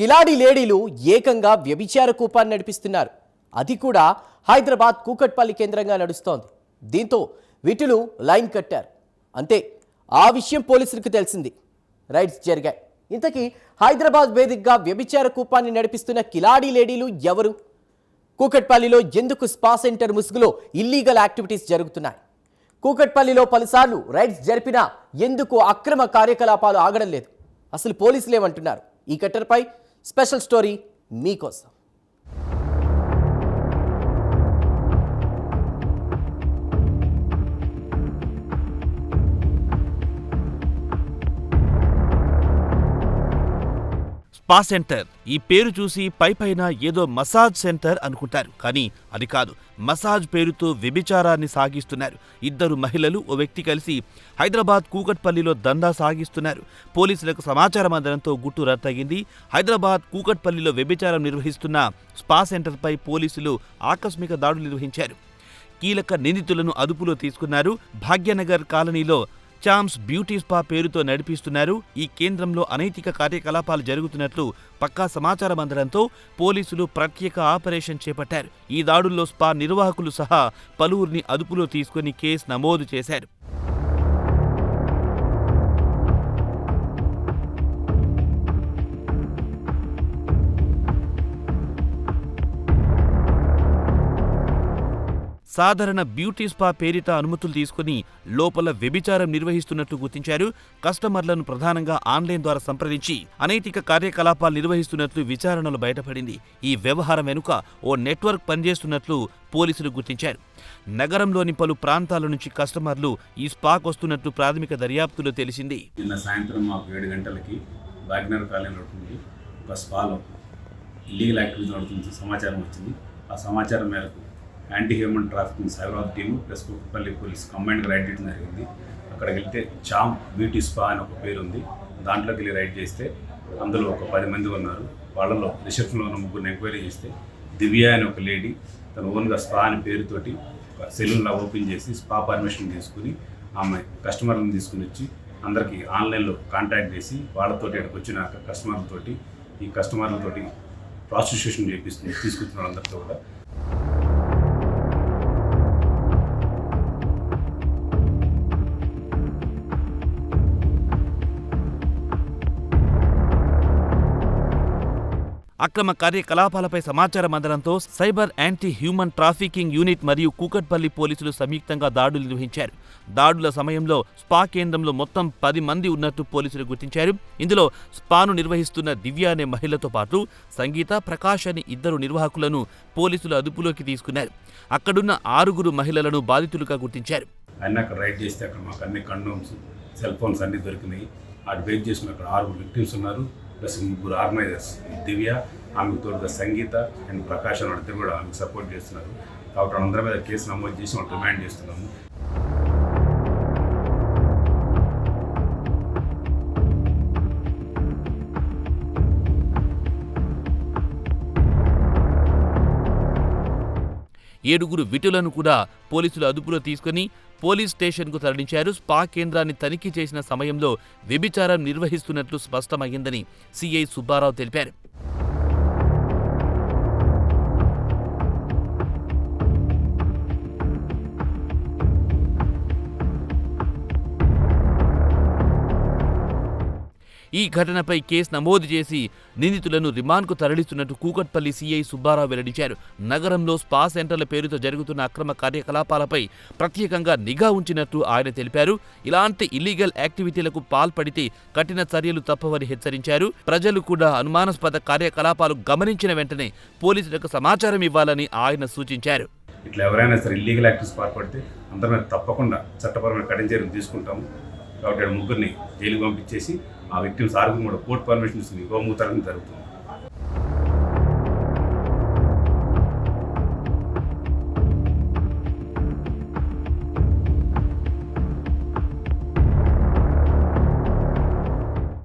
కిలాడి లేడీలు ఏకంగా వ్యభిచార కూపాన్ని నడిపిస్తున్నారు. అది కూడా హైదరాబాద్ కూకట్పల్లి కేంద్రంగా నడుస్తోంది. దీంతో విటులు లైన్ కట్టారు. అంతే, ఆ విషయం పోలీసులకు తెలిసింది. రైడ్స్ జరిగాయి. ఇంతకీ హైదరాబాద్ వేదికగా వ్యభిచార కూపాన్ని నడిపిస్తున్న కిలాడి లేడీలు ఎవరు? కూకట్పల్లిలో ఎందుకు స్పా సెంటర్ ముసుగులో ఇల్లీగల్ యాక్టివిటీస్ జరుగుతున్నాయి? కూకట్పల్లిలో పలుసార్లు రైడ్స్ జరిపినా ఎందుకు అక్రమ కార్యకలాపాలు ఆగడం లేదు? అసలు పోలీసులు ఏమంటున్నారు? ఈ కట్టర్పై స్పెషల్ స్టోరీ మీకోసం. స్పా సెంటర్ ఈ పేరు చూసి పైపైన ఏదో మసాజ్ సెంటర్ అనుకుంటారు, కానీ అది కాదు. మసాజ్ పేరుతో వ్యభిచారాన్ని సాగిస్తున్నారు. ఇద్దరు మహిళలు, ఓ వ్యక్తి కలిసి హైదరాబాద్ కూకట్పల్లిలో దందా సాగిస్తున్నారు. పోలీసులకు సమాచారం అందడంతో గుట్టు రట్టయింది. హైదరాబాద్ కూకట్పల్లిలో వ్యభిచారం నిర్వహిస్తున్న స్పా సెంటర్పై పోలీసులు ఆకస్మిక దాడులు నిర్వహించారు. కీలక నిందితులను అదుపులో తీసుకున్నారు. భాగ్యనగర్ కాలనీలో చామ్స్ బ్యూటీ స్పా పేరుతో నడిపిస్తున్నారు. ఈ కేంద్రంలో అనైతిక కార్యకలాపాలు జరుగుతున్నట్లు పక్కా సమాచారం అందడంతో పోలీసులు ప్రత్యేక ఆపరేషన్ చేపట్టారు. ఈ దాడుల్లో స్పా నిర్వాహకులు సహా పలువురిని అదుపులో తీసుకుని కేసు నమోదు చేశారు. సాధారణ బ్యూటీ స్పా పేరిట అనుమతులు తీసుకుని లోపల వ్యభిచారం నిర్వహిస్తున్నట్టు గుర్తించారు. కస్టమర్లను ప్రధానంగా ఆన్లైన్ ద్వారా సంప్రదించి అనైతిక కార్యకలాపాలు నిర్వహిస్తున్నట్లు విచారణలో బయటపడింది. ఈ వ్యవహారం వెనుక ఓ నెట్వర్క్ పనిచేస్తున్నట్లు పోలీసులు గుర్తించారు. నగరంలోని పలు ప్రాంతాల నుంచి కస్టమర్లు ఈ స్పాకు వస్తున్నట్లు ప్రాథమిక దర్యాప్తులో తెలిసింది. నిన్న సాయంత్రం మాకు 7 గంటలకి భాగ్యనగర్ కాలనీలో ఒక స్పాలో ఇల్లీగల్ యాక్టివిటీ నడుతున్న సమాచారం వచ్చింది. ఆ సమాచారం మేరకు anti human trafficking Cyberabad team plus Kukatpally police కంబైన్డ్గా రైడ్ చేయడం జరిగింది. అక్కడికి వెళ్తే చామ్ బ్యూటీ స్పా అని ఒక పేరు ఉంది. దాంట్లోకి వెళ్ళి రైడ్ చేస్తే అందులో ఒక 10 మంది ఉన్నారు. వాళ్ళలో రిసెప్షన్లో ఉన్న 3 ఎంక్వైరీ చేస్తే దివ్య అని ఒక లేడీ తన ఓన్గా స్పా అని పేరుతోటి ఒక సెలూన్లా ఓపెన్ చేసి స్పా పర్మిషన్ తీసుకుని ఆమె కస్టమర్లను తీసుకుని వచ్చి అందరికీ ఆన్లైన్లో కాంటాక్ట్ చేసి వాళ్ళతోటి ఇక్కడికి వచ్చిన కస్టమర్లతోటి ఈ కస్టమర్లతోటి ప్రాస్టిట్యూషన్ చేపిస్తుంది. తీసుకొచ్చిన వాళ్ళందరితో కూడా అక్రమ కార్యకలాపాలపై సమాచారం అందడంతో cyber anti human trafficking unit మరియు కూకట్పల్లి పోలీసులు సంయుక్తంగా దాడులు నిర్వహించారు. దాడుల సమయంలో స్పా కేంద్రంలో మొత్తం 10 మంది ఉన్నట్టు పోలీసులు గుర్తించారు. ఇందులో స్పాను నిర్వహిస్తున్న దివ్య అనే మహిళతో పాటు సంగీత, ప్రకాష్ అనే 2 నిర్వాహకులను పోలీసులు అదుపులోకి తీసుకున్నారు. అక్కడున్న 6 మహిళలను బాధితులుగా గుర్తించారు. అక్కడ రైడ్ చేస్తే అక్కడ మాకు అన్ని కండోమ్స్, సెల్ ఫోన్స్ అన్ని దొరికినాయి. అటు వెయిట్ చేసుకుని అక్కడ 6 విక్టిమ్స్ ఉన్నారు. ప్లస్ 3 ఆర్గనైజర్స్, దివ్య, ఆమెకు తోడుగా సంగీత అండ్ ప్రకాష్ అని వాళ్ళిద్దరు కూడా ఆమెకు సపోర్ట్ చేస్తున్నారు. కాబట్టి వాళ్ళందరి మీద కేసు నమోదు చేసి వాళ్ళు రిమాండ్ చేస్తున్నాము. ఏడుగురు విటులను కూడా పోలీసులు అదుపులో తీసుకుని పోలీస్ స్టేషన్కు తరలించారు. స్పా కేంద్రాన్ని తనిఖీ చేసిన సమయంలో వ్యభిచారం నిర్వహిస్తున్నట్లు స్పష్టమైందని సిఐ సుబ్బారావు తెలిపారు. ఈ ఘటనపై కేసు నమోదు చేసి నిందితులను రిమాండ్కు తరలిస్తున్నట్టు కూకట్పల్లి సీఐ సుబ్బారావు వెల్లడించారు. నగరంలో స్పా సెంటర్ల పేరుతో జరుగుతున్న అక్రమ కార్యకలాపాలపై ప్రత్యేకంగా నిఘా ఉంచినట్టు ఆయన తెలిపారు. ఇలాంటి ఇల్లీగల్ యాక్టివిటీలకు పాల్పడితే కఠిన చర్యలు తప్పవని హెచ్చరించారు. ప్రజలు కూడా అనుమానాస్పద కార్యకలాపాలు గమనించిన వెంటనే పోలీసులకు సమాచారం ఇవ్వాలని ఆయన సూచించారు. ఇట్లా ఎవరైనా సరే ఇల్లీగల్ యాక్టివిటీస్ పాల్పడితే అందరి మీద తప్పకుండా చట్టపరమైన కఠిన చర్యలు తీసుకుంటాము. కాబట్టి 3 జైలుకి పంపించేసి ఆ విక్టిమ్స్ 6 కూడా కోర్టు పర్మిషన్ ఇస్తుంది. గోమూతరం జరుగుతుంది.